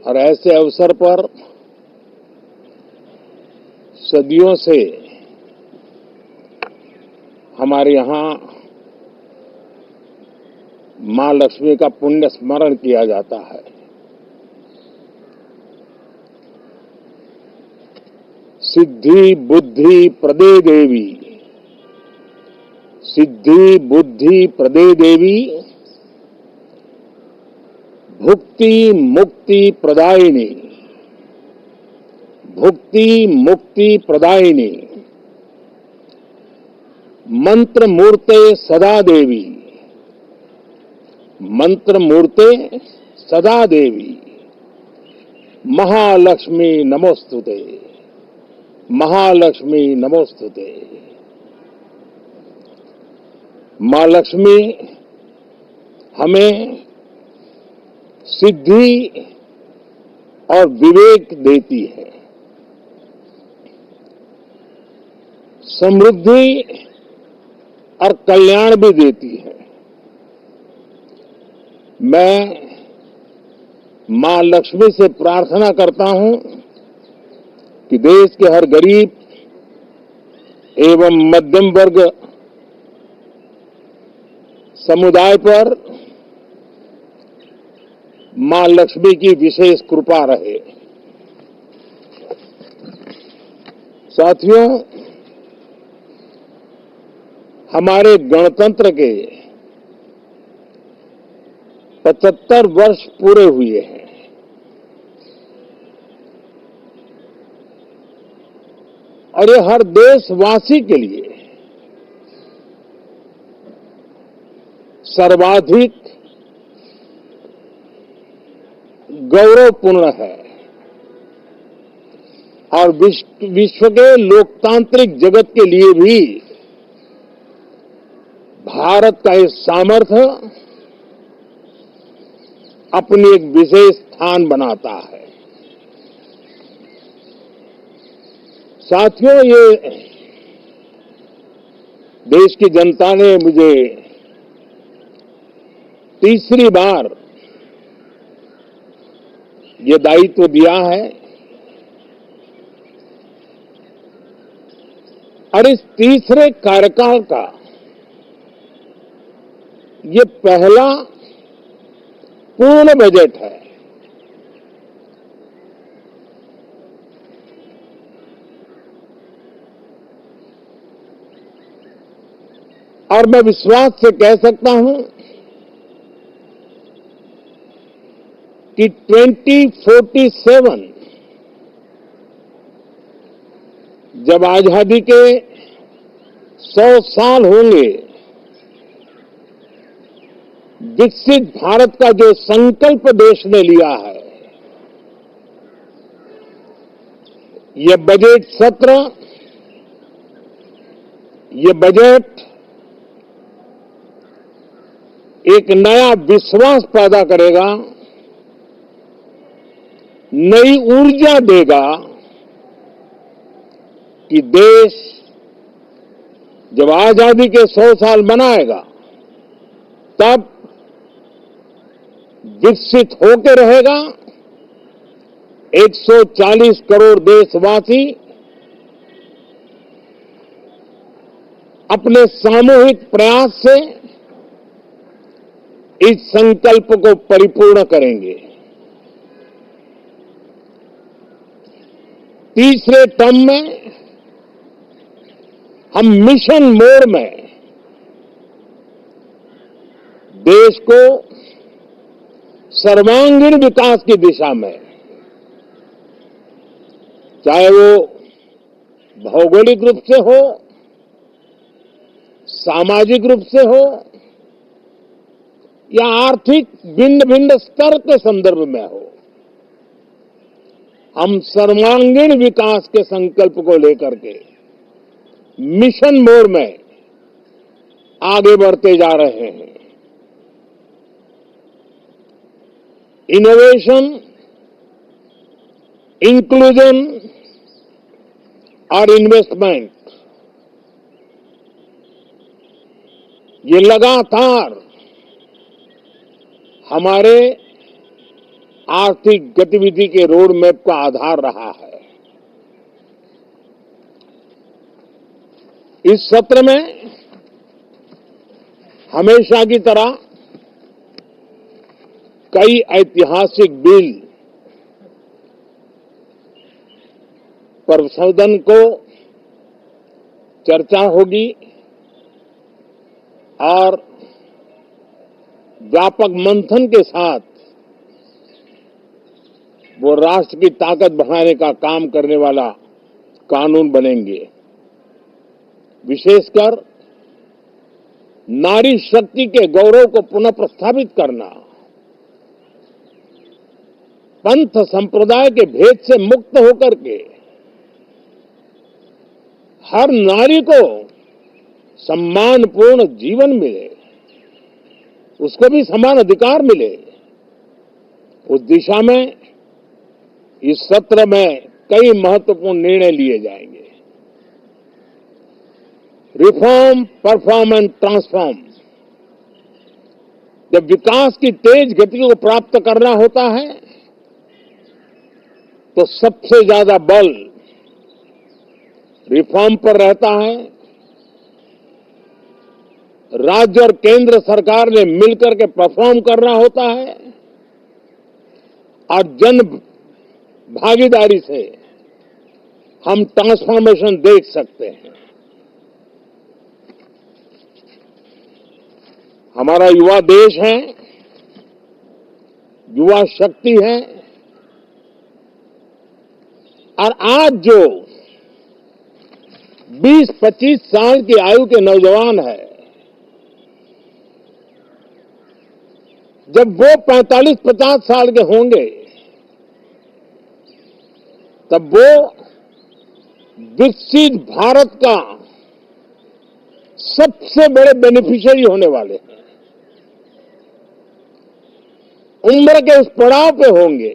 और ऐसे अवसर पर सदियों से हमारे यहाँ मां लक्ष्मी का पुण्य स्मरण किया जाता है। सिद्धि बुद्धि प्रदे देवी, सिद्धि बुद्धि प्रदे देवी, भुक्ति मुक्ति प्रदायिनी, भुक्ति मुक्ति प्रदायिनी, मंत्र मूर्ते सदा देवी, मंत्र मूर्ते सदा देवी, महालक्ष्मी नमोस्तुते, महालक्ष्मी नमोस्तुते। मां लक्ष्मी हमें सिद्धि और विवेक देती है, समृद्धि और कल्याण भी देती है। मैं मां लक्ष्मी से प्रार्थना करता हूं कि देश के हर गरीब एवं मध्यम वर्ग समुदाय पर मां लक्ष्मी की विशेष कृपा रहे। साथियों, हमारे गणतंत्र के 75 वर्ष पूरे हुए हैं। और ये हर देशवासी के लिए सर्वाधिक गौरवपूर्ण है और विश्व के लोकतांत्रिक जगत के लिए भी भारत का ये सामर्थ्य अपनी एक विशेष स्थान बनाता है। साथियों, ये देश की जनता ने मुझे तीसरी बार ये दायित्व दिया है और इस तीसरे कार्यकाल का ये पहला पूर्ण बजट है। और मैं विश्वास से कह सकता हूं कि 2047 जब आजादी के 100 साल होंगे, विकसित भारत का जो संकल्प देश ने लिया है, ये बजट सत्र, ये बजट एक नया विश्वास पैदा करेगा, नई ऊर्जा देगा कि देश जब आजादी के 100 साल मनाएगा तब विकसित होकर रहेगा। 140 करोड़ देशवासी अपने सामूहिक प्रयास से इस संकल्प को परिपूर्ण करेंगे। तीसरे टर्म में हम मिशन मोड में देश को सर्वांगीण विकास की दिशा में, चाहे वो भौगोलिक रूप से हो, सामाजिक रूप से हो या आर्थिक भिन्न भिन्न स्तर के संदर्भ में हो, हम सर्वांगीण विकास के संकल्प को लेकर के मिशन मोड में आगे बढ़ते जा रहे हैं। इनोवेशन, इंक्लूजन और इन्वेस्टमेंट, ये लगातार हमारे आर्थिक गतिविधि के रोड मैप का आधार रहा है। इस सत्र में हमेशा की तरह कई ऐतिहासिक बिल पर सदन को चर्चा होगी और व्यापक मंथन के साथ वो राष्ट्र की ताकत बढ़ाने का काम करने वाला कानून बनेंगे। विशेषकर नारी शक्ति के गौरव को पुनः प्रस्थापित करना, पंथ संप्रदाय के भेद से मुक्त होकर के हर नारी को सम्मानपूर्ण जीवन मिले, उसको भी समान अधिकार मिले, उस दिशा में इस सत्र में कई महत्वपूर्ण निर्णय लिए जाएंगे। Reform, perform and transform. जब विकास की तेज गति को प्राप्त करना होता है तो सबसे ज्यादा बल रिफॉर्म पर रहता है। राज्य और केंद्र सरकार ने मिलकर के परफॉर्म करना होता है और जन भागीदारी से हम ट्रांसफॉर्मेशन देख सकते हैं। हमारा युवा देश है, युवा शक्ति है और आज जो 20-25 साल की आयु के नौजवान है, जब वो 45-50 साल के होंगे तब वो विकसित भारत का सबसे बड़े बेनिफिशियरी होने वाले हैं। उम्र के उस पड़ाव पे होंगे,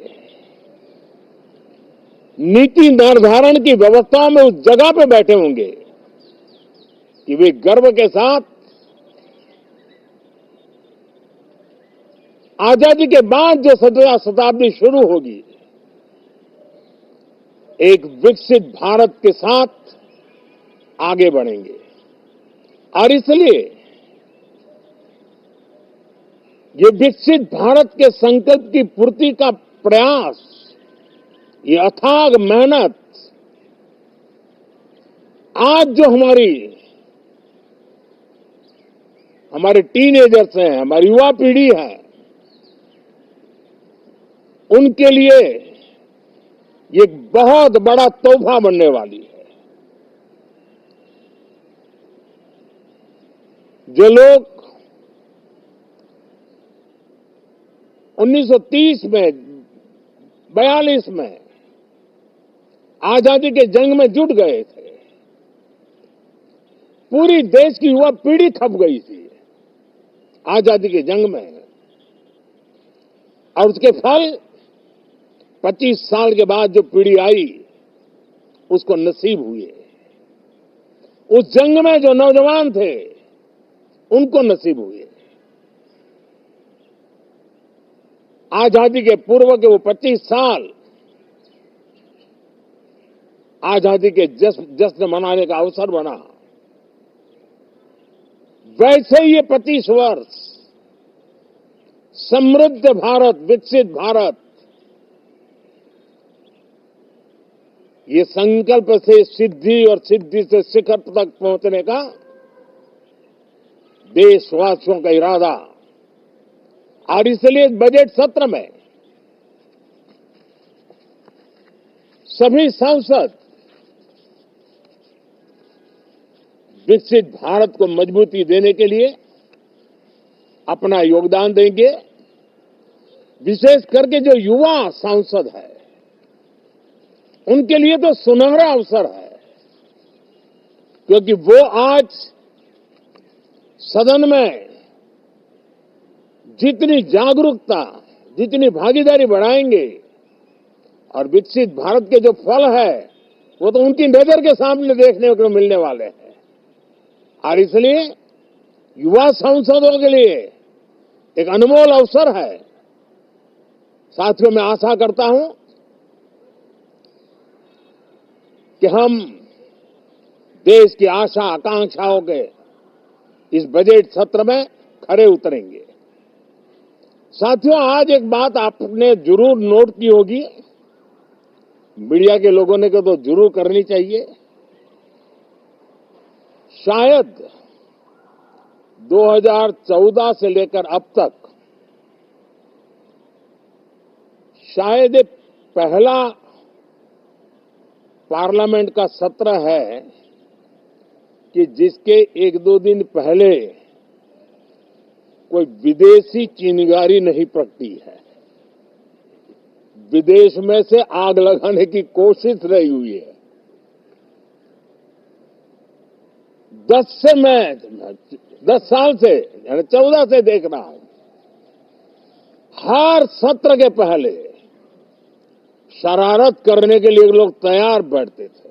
नीति निर्धारण की व्यवस्था में उस जगह पे बैठे होंगे कि वे गर्व के साथ आजादी के बाद जो 17वीं शताब्दी शुरू होगी, एक विकसित भारत के साथ आगे बढ़ेंगे। और इसलिए ये विकसित भारत के संकल्प की पूर्ति का प्रयास, ये अथाग मेहनत आज जो हमारे टीनेजर्स हैं, हमारी युवा पीढ़ी है, उनके लिए ये बहुत बड़ा तोहफा बनने वाली है। जो लोग 1930 में, 42 में आजादी के जंग में जुट गए थे, पूरी देश की युवा पीढ़ी खप गई थी आजादी के जंग में, और उसके फल 25 साल के बाद जो पीढ़ी आई उसको नसीब हुए। उस जंग में जो नौजवान थे उनको नसीब हुए। आजादी के पूर्व के वो 25 साल आजादी के जश्न मनाने का अवसर बना। वैसे ही ये 25 वर्ष समृद्ध भारत, विकसित भारत, ये संकल्प से सिद्धि और सिद्धि से शिखर तक पहुंचने का देशवासियों का इरादा। और इसलिए बजट सत्र में सभी सांसद विकसित भारत को मजबूती देने के लिए अपना योगदान देंगे। विशेष करके जो युवा सांसद है उनके लिए तो सुनहरा अवसर है, क्योंकि वो आज सदन में जितनी जागरूकता, जितनी भागीदारी बढ़ाएंगे और विकसित भारत के जो फल है वो तो उनकी नजर के सामने देखने को मिलने वाले हैं। और इसलिए युवा सांसदों के लिए एक अनमोल अवसर है साथियों, मैं आशा करता हूं कि हम देश की आशा आकांक्षाओं के इस बजट सत्र में खरे उतरेंगे। साथियों, आज एक बात आपने जरूर नोट की होगी, मीडिया के लोगों ने तो जरूर करनी चाहिए। शायद 2014 से लेकर अब तक शायद ये पहला पार्लियामेंट का सत्र है कि जिसके एक दो दिन पहले कोई विदेशी चिंगारी नहीं प्रगटी है, विदेश में से आग लगाने की कोशिश रही हुई है। 10 साल से यानी 14 से देख रहा हूं, हर सत्र के पहले शरारत करने के लिए लोग तैयार बैठते थे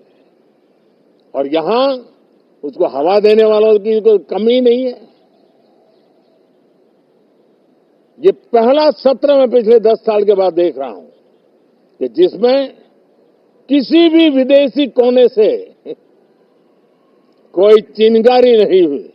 और यहां उसको हवा देने वालों की कोई कमी नहीं है। ये पहला सत्र मैं पिछले 10 साल के बाद देख रहा हूं कि जिसमें किसी भी विदेशी कोने से कोई चिंगारी नहीं हुई।